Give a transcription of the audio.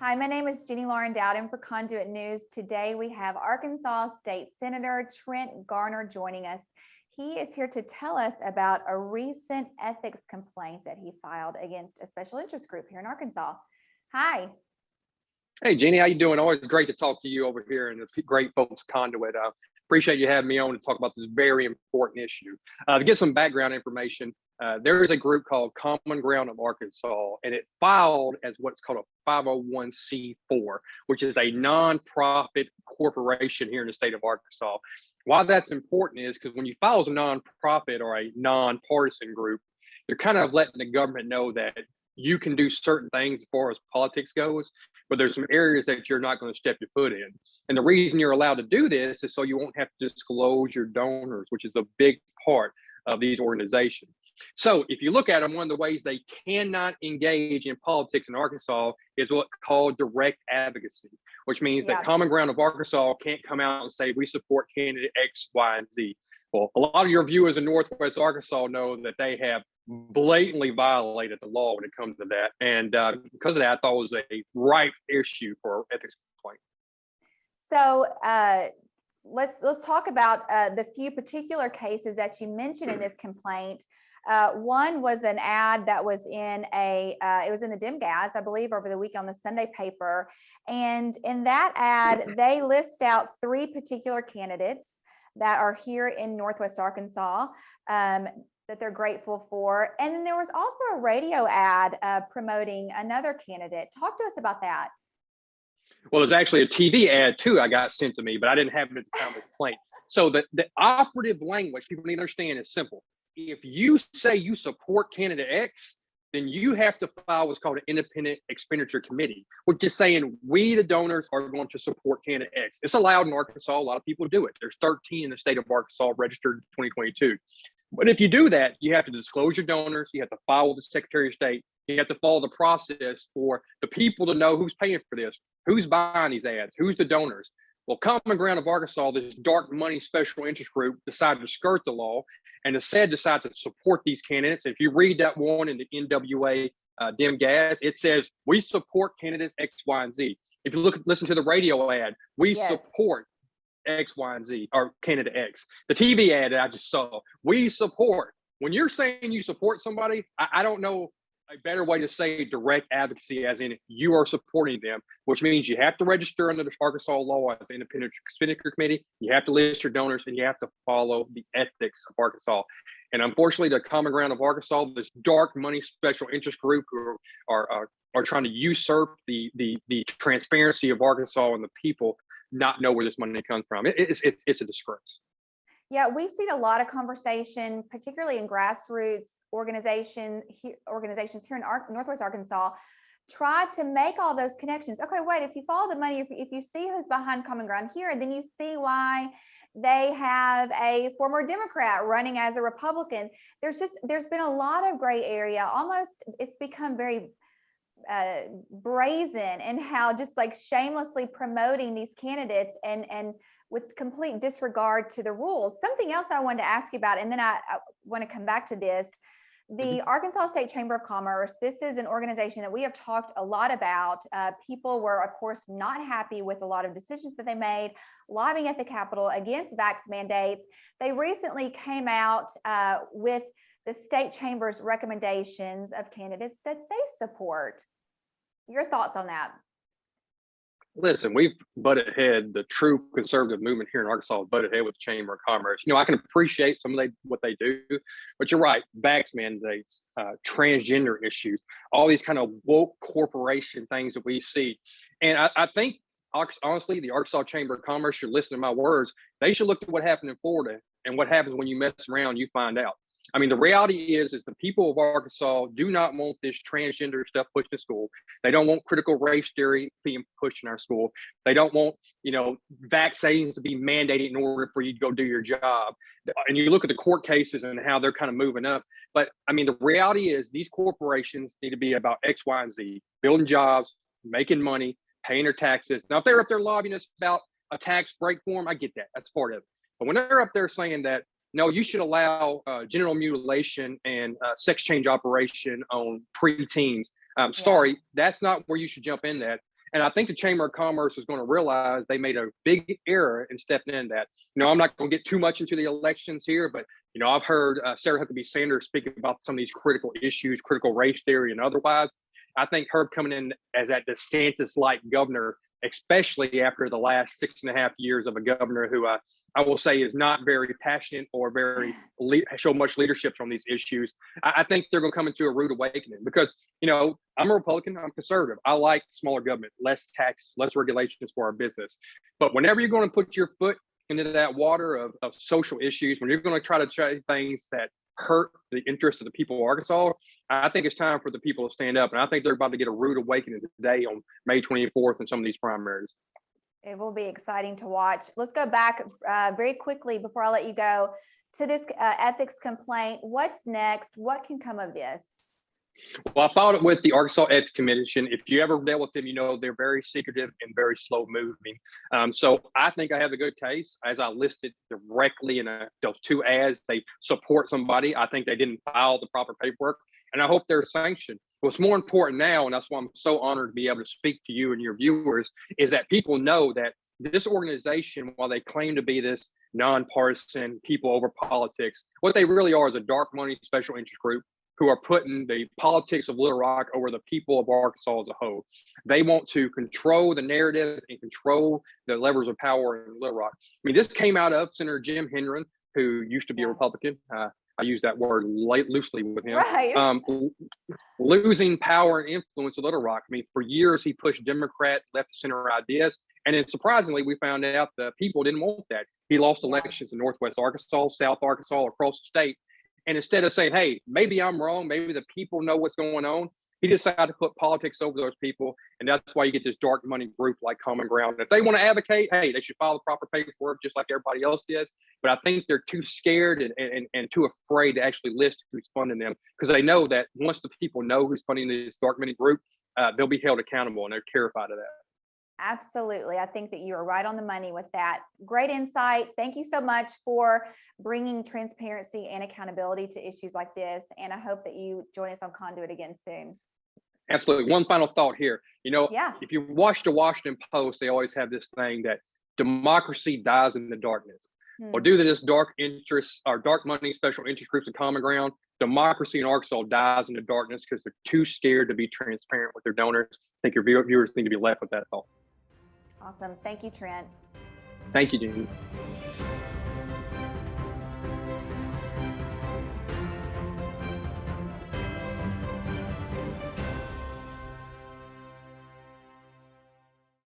Hi, my name is Jenny Lauren Dowden for Conduit News. Today we have Arkansas State Senator Trent Garner joining us. He is here to tell us about a recent ethics complaint that he filed against a special interest group here in Arkansas. Hi. Hey, Jeannie, how you doing? Always great to talk to you over here and the great folks Conduit. Appreciate you having me on to talk about this very important issue. To get some background information, there is a group called Common Ground of Arkansas, and it filed as what's called a 501c4, which is a nonprofit corporation here in the state of Arkansas. Why that's important is because when you file as a nonprofit or a nonpartisan group, you're kind of letting the government know that you can do certain things as far as politics goes, but there's some areas that you're not going to step your foot in. And the reason you're allowed to do this is so you won't have to disclose your donors, which is a big part of these organizations. So if you look at them, one of the ways they cannot engage in politics in Arkansas is what's called direct advocacy, which means that Common Ground of Arkansas can't come out and say, we support candidate X, Y, and Z. Well, a lot of your viewers in Northwest Arkansas know that they have blatantly violated the law when it comes to that. And because of that, I thought it was a ripe issue for ethics complaint. So let's talk about the few particular cases that you mentioned in this complaint. One was an ad that was in it was in the Dim Gas, I believe, over the week on the Sunday paper. And in that ad, they list out three particular candidates that are here in Northwest Arkansas that they're grateful for. And then there was also a radio ad promoting another candidate. Talk to us about that. Well, there's actually a TV ad too I got sent to me, but I didn't have it at the time of the complaint. So the operative language people need to understand is simple. If you say you support candidate X, then you have to file what's called an independent expenditure committee, which is saying we, the donors, are going to support candidate X. It's allowed in Arkansas. A lot of people do it. There's 13 in the state of Arkansas registered in 2022. But if you do that, you have to disclose your donors. You have to file with the Secretary of State. You have to follow the process for the people to know who's paying for this, who's buying these ads, who's the donors. Well, Common Ground of Arkansas, this dark money special interest group, decided to skirt the law and decided to support these candidates. If you read that one in the NWA Dim Gas, it says, we support candidates X, Y, and Z. If you listen to the radio ad, we support X, Y, and Z, or candidate X. The TV ad that I just saw, we support. When you're saying you support somebody, I don't know a better way to say direct advocacy, as in you are supporting them, which means you have to register under the Arkansas law as an independent expenditure committee. You have to list your donors and you have to follow the ethics of Arkansas. And unfortunately, the Common Ground of Arkansas, this dark money special interest group who are trying to usurp the transparency of Arkansas and the people not know where this money comes from. It's a disgrace. Yeah, we've seen a lot of conversation, particularly in grassroots organizations here in Northwest Arkansas, try to make all those connections. Okay, wait, if you follow the money, if you see who's behind Common Ground here, then you see why they have a former Democrat running as a Republican. There's been a lot of gray area. Almost it's become very brazen in how just like shamelessly promoting these candidates and with complete disregard to the rules. Something else I wanted to ask you about, and then I want to come back to this. The Arkansas State Chamber of Commerce, this is an organization that we have talked a lot about. People were, of course, not happy with a lot of decisions that they made, lobbying at the Capitol against vax mandates. They recently came out with the state chamber's recommendations of candidates that they support. Your thoughts on that? Listen, we've butted head, the true conservative movement here in Arkansas butted head with the Chamber of Commerce. You know, I can appreciate some of what they do, but you're right, vax mandates, transgender issues, all these kind of woke corporation things that we see. And I think, honestly, the Arkansas Chamber of Commerce should listen to my words. They should look at what happened in Florida and what happens when you mess around, you find out. I mean, the reality is the people of Arkansas do not want this transgender stuff pushed in school. They don't want critical race theory being pushed in our school. They don't want, vaccines to be mandated in order for you to go do your job. And you look at the court cases and how they're kind of moving up. But I mean, the reality is these corporations need to be about X, Y, and Z, building jobs, making money, paying their taxes. Now, if they're up there lobbying us about a tax break for them, I get that. That's part of it. But when they're up there saying that, no, you should allow genital mutilation and sex change operation on preteens. Sorry, that's not where you should jump in that. And I think the Chamber of Commerce is going to realize they made a big error in stepping in that. I'm not going to get too much into the elections here, but I've heard Sarah Huckabee Sanders speak about some of these critical issues, critical race theory and otherwise. I think her coming in as that DeSantis-like governor, especially after the last 6.5 years of a governor who I will say is not very passionate or show much leadership on these issues. I think they're going to come into a rude awakening because, I'm a Republican, I'm conservative. I like smaller government, less taxes, less regulations for our business. But whenever you're going to put your foot into that water of social issues, when you're going to try to try things that hurt the interests of the people of Arkansas, I think it's time for the people to stand up. And I think they're about to get a rude awakening today on May 24th in some of these primaries. It will be exciting to watch. Let's go back very quickly before I let you go to this ethics complaint. What's next? What can come of this? Well, I filed it with the Arkansas Ethics Commission. If you ever dealt with them, they're very secretive and very slow moving. So I think I have a good case. As I listed directly in those 2 ads, they support somebody. I think they didn't file the proper paperwork, and I hope they're sanctioned. What's more important now, and that's why I'm so honored to be able to speak to you and your viewers, is that people know that this organization, while they claim to be this nonpartisan people over politics, what they really are is a dark money special interest group who are putting the politics of Little Rock over the people of Arkansas as a whole. They want to control the narrative and control the levers of power in Little Rock. I mean, this came out of Senator Jim Hendren, who used to be a Republican. I use that word loosely with him. Right. Losing power and influence in Little Rock. I mean, for years he pushed Democrat, left center ideas. And then surprisingly, we found out the people didn't want that. He lost elections in Northwest Arkansas, South Arkansas, across the state. And instead of saying, hey, maybe I'm wrong, maybe the people know what's going on, he decided to put politics over those people. And that's why you get this dark money group like Common Ground. If they want to advocate, hey, they should follow the proper paperwork just like everybody else does. But I think they're too scared and too afraid to actually list who's funding them, because they know that once the people know who's funding this dark money group, they'll be held accountable, and they're terrified of that. Absolutely. I think that you are right on the money with that. Great insight. Thank you so much for bringing transparency and accountability to issues like this. And I hope that you join us on Conduit again soon. Absolutely. One final thought here. If you watch the Washington Post, they always have this thing that democracy dies in the darkness. Well, due to this dark interests or dark money special interest groups and Common Ground, democracy in Arkansas dies in the darkness because they're too scared to be transparent with their donors. I think your viewers need to be left with that thought. Awesome. Thank you, Trent. Thank you, Jeannie.